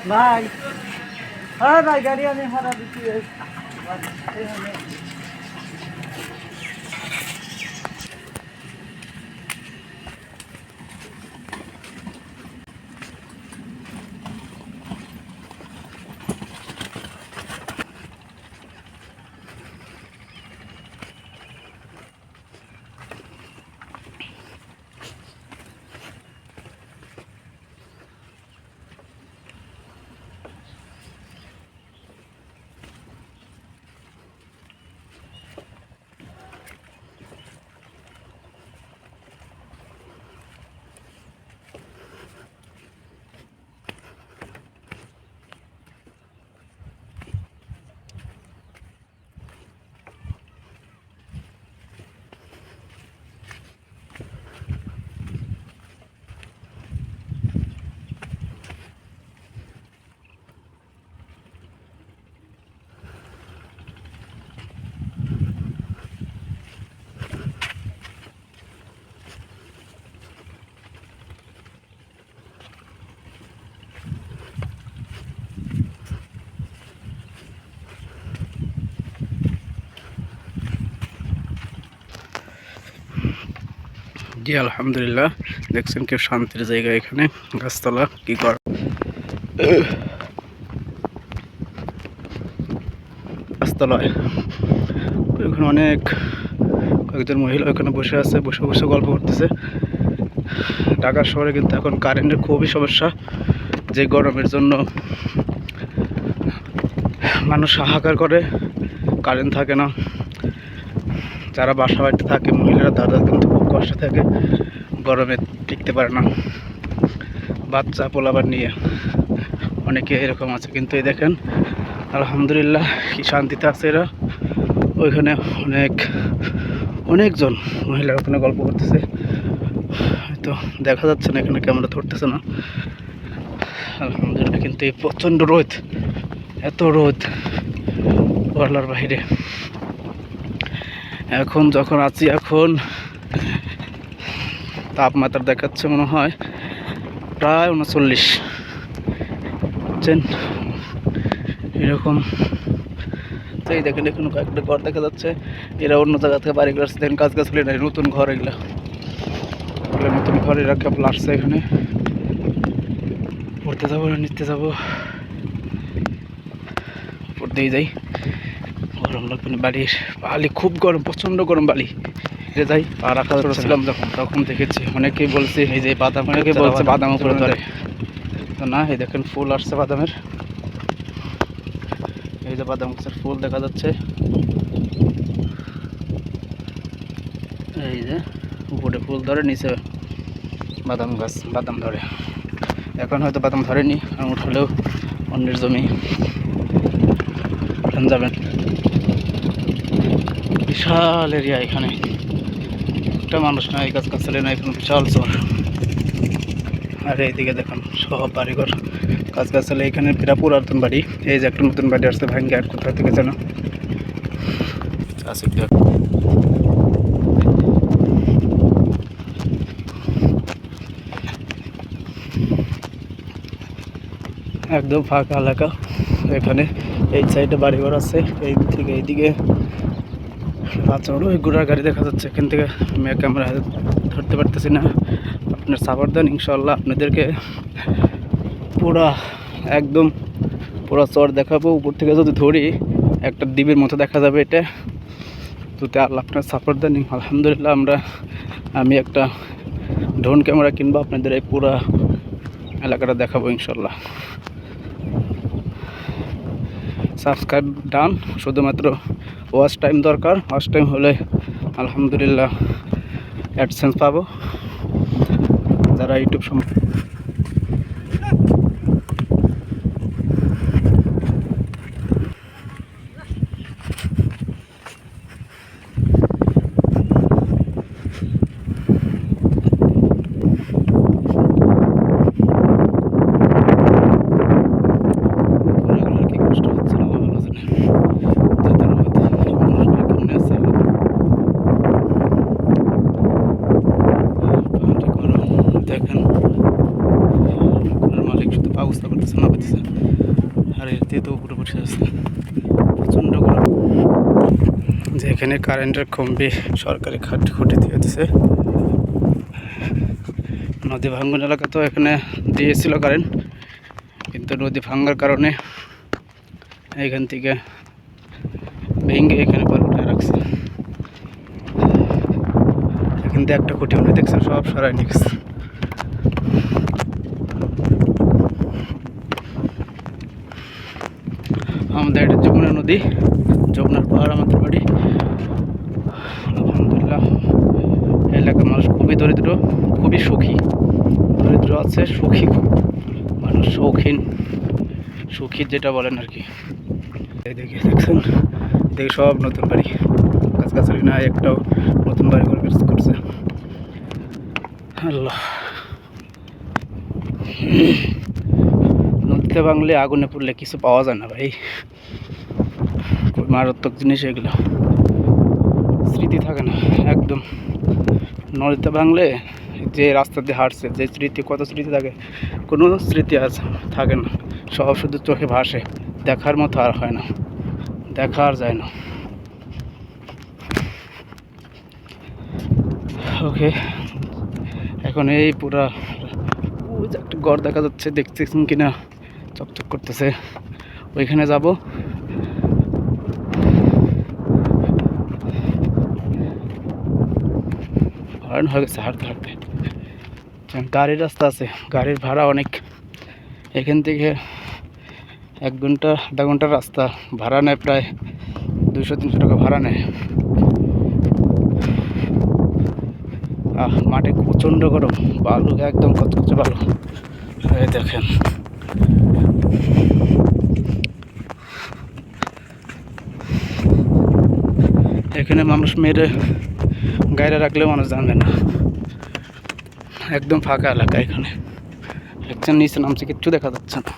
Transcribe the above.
ভাই, হ্যাঁ ভাই, গাড়ি আমি ভাড়া দিচ্ছি। জি আলহামদুলিল্লাহ, দেখছেন কি শান্তির জায়গা। এখানে গাছতলা কি কর গাছতলায় ওইখানে অনেক কয়েকজন মহিলা ওখানে বসে আছে, বসে বসে গল্প করতেছে। ঢাকা শহরে কিন্তু এখন কারেন্টের খুবই সমস্যা, যে গরমের জন্য মানুষ হাহাকার করে, কারেন্ট থাকে না। যারা বাসা বাড়িতে থাকে মহিলারা, তারা কিন্তু খুব কষ্ট থাকে, গরমে টিকতে পারে না, বাচ্চা পোলাবার নিয়ে অনেকে এরকম আছে। কিন্তু এই দেখেন আলহামদুলিল্লাহ কি শান্তিতে আছে এরা। ওইখানে অনেকজন মহিলা ওখানে গল্প করতেছে, হয়তো দেখা যাচ্ছে না, এখানে ক্যামেরা ধরতেছে না আলহামদুলিল্লাহ। কিন্তু এই প্রচণ্ড রোদ, এত রোদ বলার বাইরে। এখন যখন আছি, এখন তাপমাত্রা দেখাচ্ছে মনে হয় প্রায় 39, বুঝছেন এরকম। তো এই দেখেন এখানে কয়েকটা ঘর দেখা যাচ্ছে, এরা অন্য জায়গা থেকে বাড়ি করে আসছে। দেখেন গাছগাছালি নাই, নতুন ঘর এগুলা, নতুন ঘর এরা কেবল আসছে এখানে। পড়তে যাবো না নিতে যাবো, পড়তেই যাই, গরম লাগবে না। বাড়ির বালি খুব গরম, প্রচণ্ড গরম বালি যাই। আর রাখা ছিলাম যখন, তখন দেখেছি অনেকেই বলছে এই যে বাদাম, অনেকেই বলছে বাদাম উপরে ধরে। তো না, এই দেখেন ফুল আসছে বাদামের, এই যে বাদাম গাছের ফুল দেখা যাচ্ছে, এই যে উপরে ফুল ধরে, নিচে বাদাম গাছ বাদাম ধরে। এখন হয়তো বাদাম ধরেনি, আর উঠলেও অন্যের জমি যাবেন। বিশাল এরিয়া, এখানে একটা মানুষ নাই, গাছ গাছালি নাই, এখানে বিশাল চর। আর এইদিকে দেখুন সব বাড়িঘর, গাছ গাছালি। এখানে বিরাট পুরাতন বাড়ি, এই যে একটা নতুন বাড়ি আসছে ভাঙ্গে, আর কোথা থেকে যেন একদম ফাঁকা এলাকা। এখানে এই সাইডে বাড়িঘর আছে, এই থেকে এইদিকে বাচ্চা হলো। ওই ঘোড়ার গাড়ি দেখা যাচ্ছে এখান থেকে, আমি ক্যামেরা ধরতে পারতেছি না। আপনার সাপোর্ট দেন, ইনশাল্লাহ আপনাদেরকে পুরা একদম পুরা চর দেখাবো। উপর থেকে যদি ধরি একটা দ্বীপের মতো দেখা যাবে এটা, যদি আল্লাহ আপনার সাপোর্ট দেন। আলহামদুলিল্লাহ আমি একটা ড্রোন ক্যামেরা কিনবো, আপনাদের এই পুরা এলাকাটা দেখাবো ইনশাল্লাহ। সাবস্ক্রাইব ডান, শুধুমাত্র ওয়াচ টাইম দরকার। ওয়াচ টাইম হলে আলহামদুলিল্লাহ অ্যাডসেন্স পাবো। যারা ইউটিউব দেখেন বাড়ির দিয়ে তো উপরে বসে আছে প্রচণ্ড গরম। যেখানে কারেন্টের খম্বি সরকারি খুঁটি দিয়ে দিচ্ছে। নদী ভাঙ্গন এলাকা তো এখানে দিয়েছিল কারেন্ট, কিন্তু নদী ভাঙ্গার কারণে এখান থেকে ভেঙে এখানে পরে উঠে রাখছে। এখান থেকে একটা খুঁটি উঠে দেখছেন সব সরাই নিয়ে গেছে। আমাদের এটা যমুনা নদী, যমুনার পাহাড় আমাদের বাড়ি। আলহামদুলিল্লাহ এলাকার মানুষ খুবই দরিদ্র, খুবই সুখী। দরিদ্র আছে, সুখী খুব মানুষ, শৌখিন সুখী যেটা বলেন আর কি। এই দেখে দেখছেন, দেখে সব নতুন বাড়ি, গাছগাছালি নাই একটাও, নতুন বাড়ি করে করছে। আল্লাহ, নদীতে ভাঙলে আগুনে পড়লে কিছু পাওয়া যায় না ভাই, মারাত্মক জিনিস এগুলো, স্মৃতি থাকে না একদম। নদীতে ভাঙলে যে রাস্তা দিয়ে হাঁটছে যে স্মৃতি, কত স্মৃতি থাকে, কোনো স্মৃতি আজ থাকে না, সব শুধু চোখে ভাসে, দেখার মতো আর হয় না, দেখা আর যায় না। ওকে, এখন এই পুরা ওই যে একটা ঘর দেখা যাচ্ছে, দেখতেছেন কিনা, চকচক করতেছে, ওইখানে যাব। হয়রান হয়ে গেছে হাঁটতে হাঁটতে। গাড়ির রাস্তা আছে, গাড়ির ভাড়া অনেক, এখান থেকে 1 ঘন্টা আধা ঘন্টার রাস্তা ভাড়া নেয় প্রায় 200-300 টাকা ভাড়া নেয়। মাঠে প্রচণ্ড গরম, বালু একদম কচকচে বালু। এই দেখেন, এখানে মানুষ মেরে গাড়ি রাখলেও মানুষ জানবে না, একদম ফাঁকা এলাকা। এখানে একজন নিচে নামছে, কিচ্ছু দেখা যাচ্ছে না।